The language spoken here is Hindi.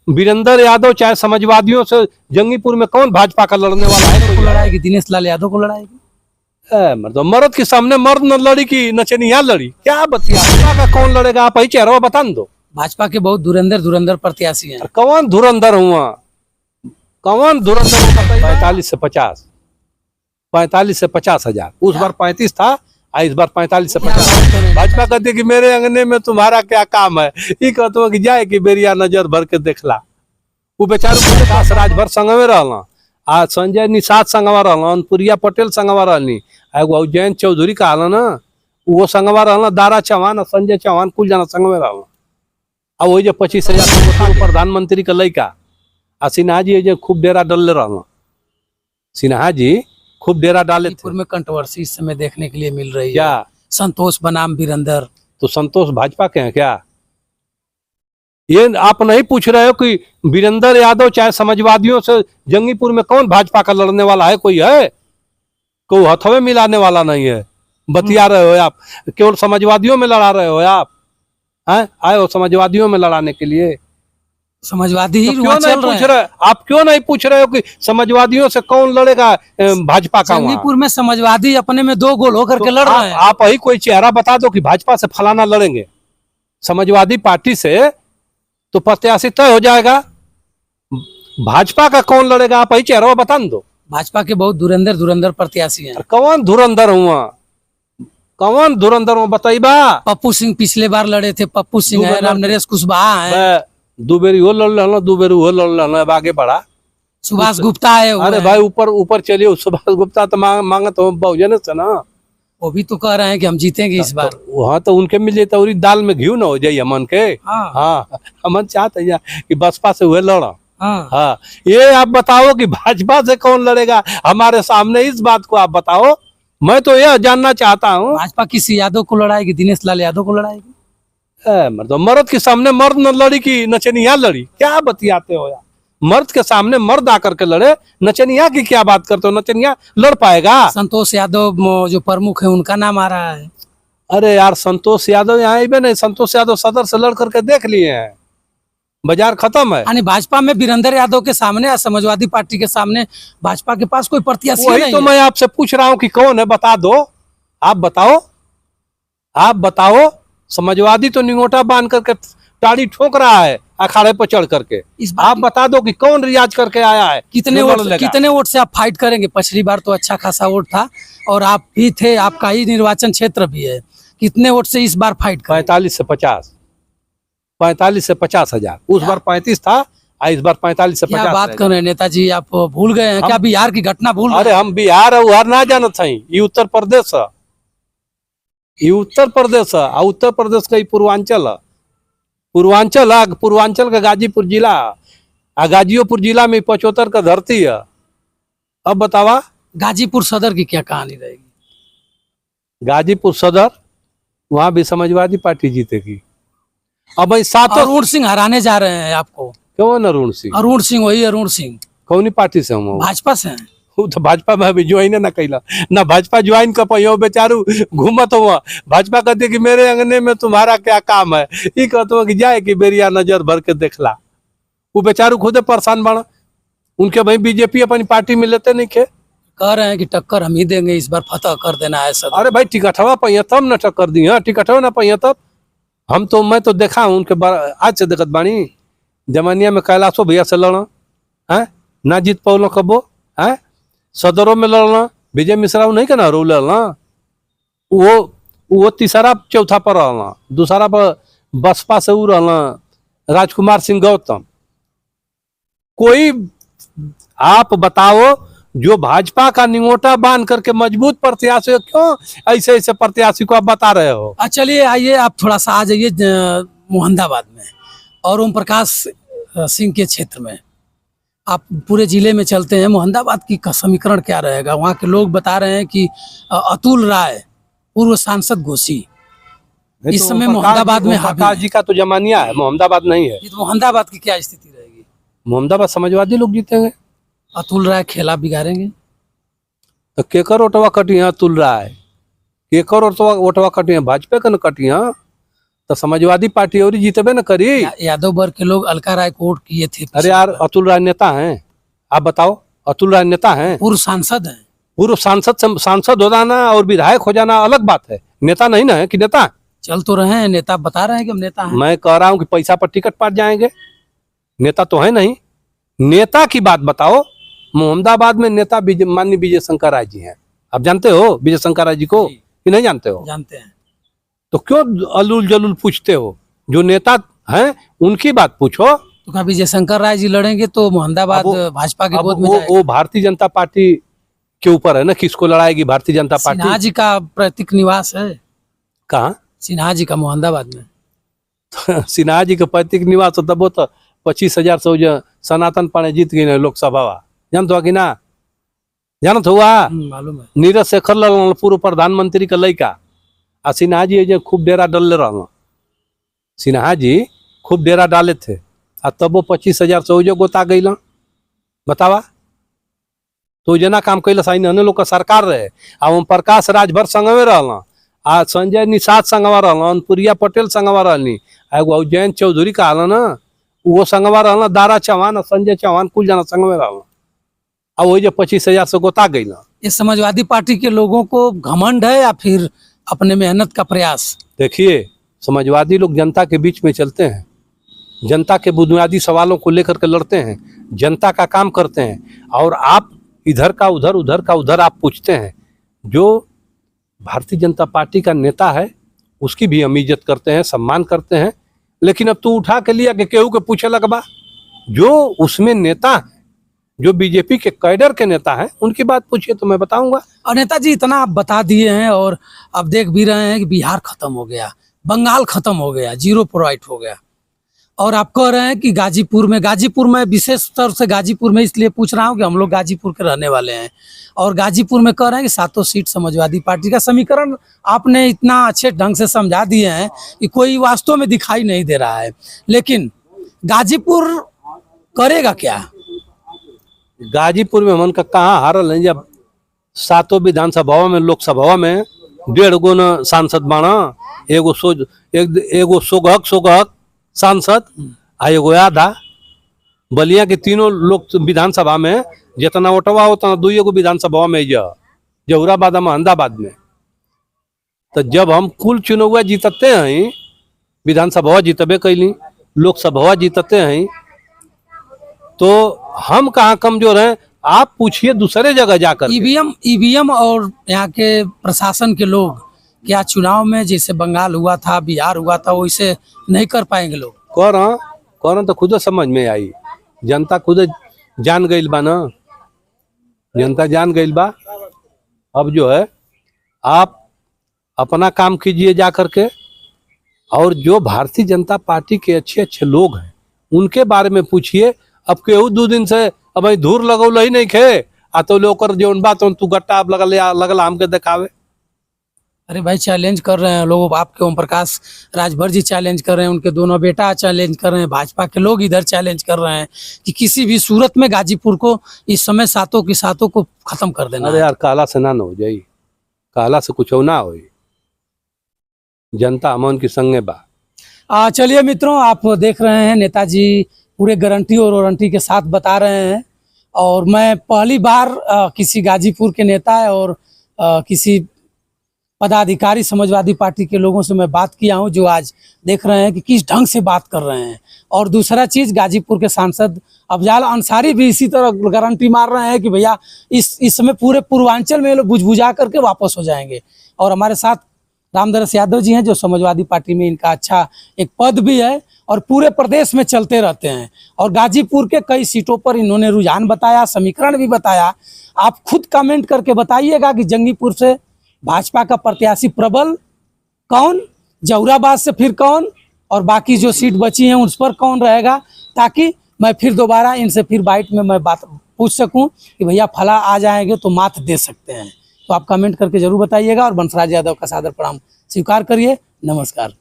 वीरेंद्र यादव चाहे समाजवादियों से जंगीपुर में कौन भाजपा का लड़ने वाला है? को लड़ाएगी, दिनेश लाल यादव को लड़ाएगी। मर्द के सामने मर्द न लड़ी की नचनिया लड़ी, क्या बतिया का कौन लड़ेगा? आप ही चेहरा बता दो। भाजपा के बहुत धुरंधर प्रत्याशी हैं। कौन धुरंधर हुआ? कौन धुरंधर? 45 से 50 हजार। उस बार 35 था, इस बार 45 से 50। भाजपा कहती कि मेरे अंगने में तुम्हारा क्या काम है? ये कहते कि जाए कि बेरिया नजर भर के देखला। वो बेचारू राज भर संगमे रहला, आ संजय निषाद संगवा रहला, अनुप्रिया पटेल संगवा रहनी, एगो जयंत चौधरी का ना वो संगवा रहला, दारा चौहान संजय चौहान कुल जना संगमे रहला। अब वही जो 25,000 प्रधानमंत्री का लड़का आ सिन्हा जी जो खूब डेरा डालले रहला। सिन्हा जी खूब डेरा डाले थे। में कंट्रोवर्सी इस समय देखने के लिए मिल रही है। क्या संतोष बनाम वीरेंद्र? तो संतोष भाजपा के हैं क्या? ये आप नहीं पूछ रहे हो कि वीरेंद्र यादव चाहे समाजवादियों से जंगीपुर में कौन भाजपा का लड़ने वाला है? कोई है? कोई हथवे मिलाने वाला नहीं है। बतिया रहे हो आप, केवल समाजवादियों में लड़ा रहे हो आप। हैं आए हो समाजवादियों में लड़ाने के लिए? समाजवादी ही क्यों नहीं पूछ रहे? आप क्यों नहीं पूछ रहे हो कि समाजवादियों से कौन लड़ेगा भाजपा का? जंगीपुर में समाजवादी अपने में 2 गोल होकर के लड़ रहे हैं। आप ही कोई चेहरा बता दो कि भाजपा से फलाना लड़ेंगे। समाजवादी पार्टी से तो प्रत्याशी तय हो जाएगा। भाजपा का कौन लड़ेगा? आप ही चेहरा बता दो। भाजपा के बहुत धुरंधर प्रत्याशी हैं। कौन धुरंधर हुआ? कौन धुरंधर हुआ बताइबा? पप्पू सिंह पिछले बार लड़े थे। पप्पू सिंह है, राम नरेश कुशवाहा है, दुबेरी हो लड़, दुबेरी हो लड़, आगे बढ़ा। सुभाष गुप्ता है। अरे भाई ऊपर चलिए। सुभाष गुप्ता तो मांगत हो बहुजन से ना। वो भी तो कह रहे हैं कि हम जीतेंगे इस बार। वहाँ तो उनके मिल जाए तो दाल में घी न हो जाइए अमन के। हाँ अमन चाहते हैं कि बसपा से हुए लड़ा। हाँ ये आप बताओ कि भाजपा से कौन लड़ेगा हमारे सामने, इस बात को आप बताओ। मैं तो यह जानना चाहता हूँ। भाजपा किसी यादव को लड़ाएगी, दिनेश लाल यादव को लड़ाएगी। मर्द के सामने मर्द न लड़ी की नचनिया लड़ी, क्या बतियाते हो यार? मर्द के सामने मर्द आकर के लड़े, नचनिया की क्या बात करते हो? नचनिया लड़ पाएगा? संतोष यादव जो प्रमुख है उनका नाम आ रहा है। अरे यार संतोष यादव यहाँ भी नहीं। संतोष यादव सदर से लड़ करके देख लिए हैं, बाजार खत्म है। यानी भाजपा में वीरेंद्र यादव के सामने या समाजवादी पार्टी के सामने भाजपा के पास कोई प्रत्याशी नहीं है। तो मैं आपसे पूछ रहा हूँ कि कौन है, बता दो। आप बताओ, आप बताओ। समाजवादी तो निगोटा बांध करके ताड़ी ठोक रहा है अखाड़े पर चढ़ करके। आप बता दो कि कौन रियाज करके आया है? कितने वोट से आप फाइट करेंगे? पिछली बार तो अच्छा खासा वोट था और आप भी थे, आपका ही निर्वाचन क्षेत्र भी है। कितने वोट से इस बार फाइट करेंगे? 45 से 50 हजार। उस बार 35 था, इस बार 45 से 50। क्या बात कर रहे हैं नेताजी? आप भूल गए हैं क्या बिहार की घटना? भूल? अरे हम बिहार और ना जानत है। ये उत्तर प्रदेश है, ये उत्तर प्रदेश है। उत्तर प्रदेश का पूर्वांचल है। पूर्वांचल का गाजीपुर जिला, गाजीपुर जिला में 75 का धरती है। अब बतावा गाजीपुर सदर की क्या कहानी रहेगी? गाजीपुर सदर वहां भी समाजवादी पार्टी जीतेगी। अब भाई अरुण सिंह हराने जा रहे हैं आपको। कौन अरुण सिंह? अरुण सिंह, वही अरुण सिंह। कौन पार्टी से हम? भाजपा से हैं। तो भाजपा में अभी ज्वाइन ना कैला ना। भाजपा ज्वाइन कर पाइयो, बेचारू घूमत हुआ। भाजपा कहते कि मेरे अंगने में तुम्हारा क्या काम है? ये कहते कि जाए कि बेरिया नजर भर के देखला। वो बेचारू खुद परेशान बना। उनके भाई बीजेपी अपनी पार्टी में लेते नहीं खे। कह रहे हैं कि टक्कर हम ही देंगे इस बार, फतह कर देना है सब। अरे भाई टिकटवा पहिया तब न टक्कर दी। टिकटवा ना पहिया तब हम तो, मैं तो देखा हूँ उनके आज से देखत बानी। जमानिया में कैलाशो भैया से लड़ा है ना, जीत पौलो कबो है। सदरों में लड़ना विजय मिश्रा नहीं के ना रो लड़ना। वो तीसरा चौथा पर रहना, दूसरा पर बसपा से वो रहना राजकुमार सिंह गौतम। कोई आप बताओ जो भाजपा का निगोटा बांध करके मजबूत प्रत्याशी, क्यों ऐसे ऐसे प्रत्याशी को आप बता रहे हो? चलिए आइए आप थोड़ा सा आ जाइए मोहम्मदाबाद में और ओम प्रकाश सिंह के क्षेत्र में। आप पूरे जिले में चलते हैं, मोहम्मदाबाद की समीकरण क्या रहेगा? वहाँ के लोग बता रहे हैं कि अतुल राय पूर्व सांसद घोषी इस समय मोहम्मदाबाद में प्रकाश जी का तो जमानिया है, मोहम्मदाबाद नहीं है। तो मोहम्मदाबाद की क्या स्थिति रहेगी? मोहम्मदाबाद समाजवादी लोग जीतेंगे। अतुल राय खेला बिगाड़ेंगे। तो केकर ओटवा कटी है? अतुल राय केकर ओटवा कटी है? भाजपा का न कटी है। तो समाजवादी पार्टी और जीतबे न करी। यादव वर्ग के लोग अलका राय को वोट किए थे। अरे यार, अतुल राय नेता हैं? आप बताओ, अतुल राय नेता हैं? पूर्व सांसद हैं। पूर्व सांसद हो जाना और विधायक हो जाना अलग बात है, नेता नहीं ना है कि नेता। चल तो रहे हैं नेता, बता रहे हैं कि हम नेता हैं। मैं कह रहा हूँ कि पैसा पर टिकट पाट जाएंगे, नेता तो है नहीं। नेता की बात बताओ। मोहम्मदाबाद में नेता माननीय विजय शंकर राय जी हैं। आप जानते हो विजय शंकर राय जी को कि नहीं जानते हो? जानते हैं। तो क्यों अल्लुल जलुल पूछते हो? जो नेता हैं उनकी बात पूछो। तो कहा विजय शंकर राय जी लड़ेंगे तो मोहम्मदाबाद भाजपा के गोद में जाएगा। वो भारतीय जनता पार्टी के ऊपर है ना, किसको लड़ाएगी भारतीय जनता पार्टी। सिन्हा जी का प्रतीक निवास है। कहाँ? सिन्हा जी का मोहम्मदाबाद में। सिन्हा जी का पैतृक निवास हो, तब वो तो 25,000 से जो सनातन पांडे जीत गई लोकसभा। जानत हो कि ना? जानत हुआ? मालूम है। नीरज शेखर लाल पूर्व प्रधानमंत्री का लड़का। आ सिन्हा जी जो खूब डेरा डाले रहा, सिन्हा जी खूब डेरा डाले थे, आ तब वो 25,000 से जो गोता गई। बतावा तो जना काम कैल साइन लोग का सरकार रहे। आ ओम प्रकाश राजभर संगवे रहला, आ संजय निषाद संगवा रहला, अनुप्रिया पटेल संगवा रहनी, एगो जयंत चौधरी का आला ना वो संगवा रहला, दारा चौहान संजय चौहान कुल जना संगवे रहला। अब वही जो 25,000 से गोता गई। ये समाजवादी पार्टी के लोगों को घमंड है या फिर अपने मेहनत का प्रयास? देखिए, समाजवादी लोग जनता के बीच में चलते हैं, जनता के बुनियादी सवालों को लेकर के लड़ते हैं, जनता का काम करते हैं। और आप इधर का उधर, उधर का उधर आप पूछते हैं। जो भारतीय जनता पार्टी का नेता है उसकी भी हम इज्जत करते हैं, सम्मान करते हैं। लेकिन अब तू उठा के लिया कि केहू के पूछे लगबा। जो उसमें नेता है, जो बीजेपी के कैडर के नेता हैं, उनकी बात पूछिए तो मैं बताऊंगा। और नेताजी इतना आप बता दिए हैं और अब देख भी रहे हैं कि बिहार खत्म हो गया, बंगाल खत्म हो गया, जीरो प्रोवाइड हो गया, और आप कह रहे हैं कि गाजीपुर में विशेष तौर से गाजीपुर में इसलिए पूछ रहा हूं कि हम लोग गाजीपुर के रहने वाले हैं, और गाजीपुर में कह रहे हैं कि 7 सीट समाजवादी पार्टी का। समीकरण आपने इतना अच्छे ढंग से समझा दिए हैं कि कोई वास्तव में दिखाई नहीं दे रहा है। लेकिन गाजीपुर करेगा क्या? गाजीपुर में मन का कहाँ हारल है? जब 7 विधानसभाओं में, लोकसभाओं में 1.5 गो न सांसद बाना, एगो सोगहक सांसद आ एगो आधा। बलिया के तीनों लोक विधानसभा में जितना वोटवा उतना 2 गो विधानसभा में जहुराबाद मोहम्मदाबाद में। तो जब हम कुल चुनाव जीतते हैं, विधानसभा जीतबे कैली, लोकसभा जीतते हैं, तो हम कहाँ कमजोर हैं? आप पूछिए दूसरे जगह जाकर। ईवीएम और यहाँ के प्रशासन के लोग क्या चुनाव में जैसे बंगाल हुआ था, बिहार हुआ था, वैसे नहीं कर पाएंगे लोग? कौन तो खुद समझ में आई। जनता खुद जान गई बा ना, जनता जान गई बा। अब जो है आप अपना काम कीजिए जा करके, और जो भारतीय जनता पार्टी के अच्छे लोग हैं उनके बारे में पूछिए। अब केहू 2 दिन से अब धूर लगौल ही नहीं खे, आ तो लोग जो बात तू गट्टा आप लगला हमके दिखावे। अरे भाई, चैलेंज कर रहे हैं लोग, आपके ओम प्रकाश राजभर जी चैलेंज कर रहे हैं, उनके दोनों बेटा चैलेंज कर रहे हैं, भाजपा के लोग इधर चैलेंज कर रहे हैं कि किसी भी सूरत में गाजीपुर को इस समय 7 की 7 को खत्म कर देना। अरे यार, काला से ना हो जाई, काला से कुछ ना हो, जनता अमन की संगे बा। चलिए मित्रों, आप देख रहे हैं नेताजी पूरे गारंटी और वारंटी के साथ बता रहे हैं। और मैं पहली बार किसी गाजीपुर के नेता और किसी पदाधिकारी समाजवादी पार्टी के लोगों से मैं बात किया हूं, जो आज देख रहे हैं कि किस ढंग से बात कर रहे हैं। और दूसरा चीज़, गाजीपुर के सांसद अफजाल अंसारी भी इसी तरह गारंटी मार रहे हैं कि भैया इस समय पूरे पूर्वांचल में लोग बुझबुझा करके वापस हो जाएंगे। और हमारे साथ रामदरस यादव जी हैं, जो समाजवादी पार्टी में इनका अच्छा एक पद भी है और पूरे प्रदेश में चलते रहते हैं। और गाजीपुर के कई सीटों पर इन्होंने रुझान बताया, समीकरण भी बताया। आप खुद कमेंट करके बताइएगा कि जंगीपुर से भाजपा का प्रत्याशी प्रबल कौन, जहुराबाद से फिर कौन, और बाकी जो सीट बची हैं उस पर कौन रहेगा, ताकि मैं फिर दोबारा इनसे फिर बाइट में मैं बात पूछ सकूं कि भैया फला आ जाएंगे तो मात दे सकते हैं। तो आप कमेंट करके जरूर बताइएगा और बंसराज यादव का सादर प्रणाम स्वीकार करिए। नमस्कार।